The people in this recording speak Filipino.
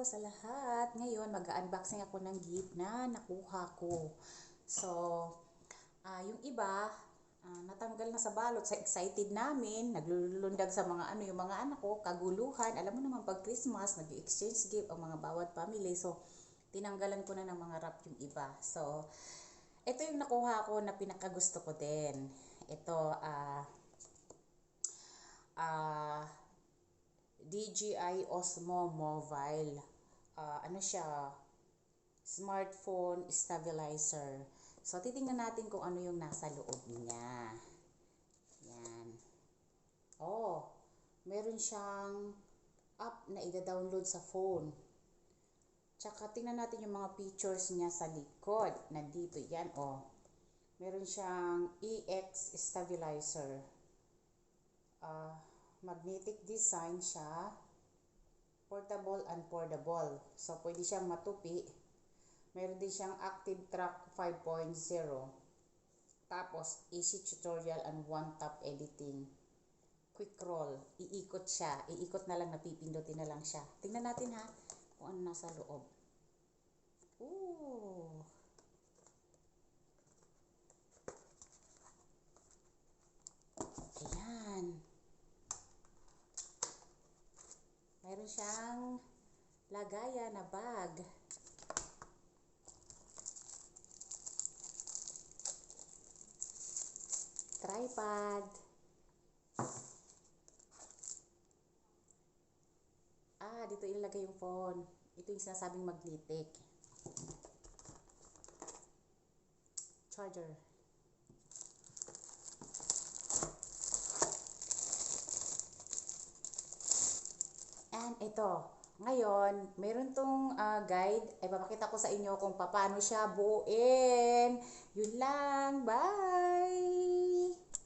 sa lahat. Ngayon, mag-unboxing ako ng gift na nakuha ko. So, yung iba, natanggal na sa balot sa excited namin. Naglulundag sa mga yung mga anak ko, kaguluhan. Alam mo naman, pag Christmas, nag-exchange gift ang mga bawat family. So, tinanggalan ko na ng mga wrap yung iba. So, ito yung nakuha ko na pinakagusto ko din. Ito, DJI Osmo Mobile. Ano siya? Smartphone stabilizer. So, titingnan natin kung ano yung nasa loob niya. Yan. Oh, meron siyang app na i-download sa phone. Tsaka, tingnan natin yung mga features niya sa likod. Nandito, yan, oh. Meron siyang EX stabilizer. Magnetic design siya. Portable and foldable. So, pwede siyang matupi. Meron din siyang Active Track 5.0. Tapos, easy tutorial and one-tap editing. Quick roll. Iikot siya. Iikot na lang, napipindutin na lang siya. Tingnan natin ha, kung ano nasa loob. Ooh. Ayan. Meron siyang lagayan na bag. Tripod. Dito ilagay yung phone. Ito yung sinasabing magnetic. Charger. And ito. Ngayon, meron tong guide. Ay, papakita ko sa inyo kung paano siya buuin. Yun lang. Bye!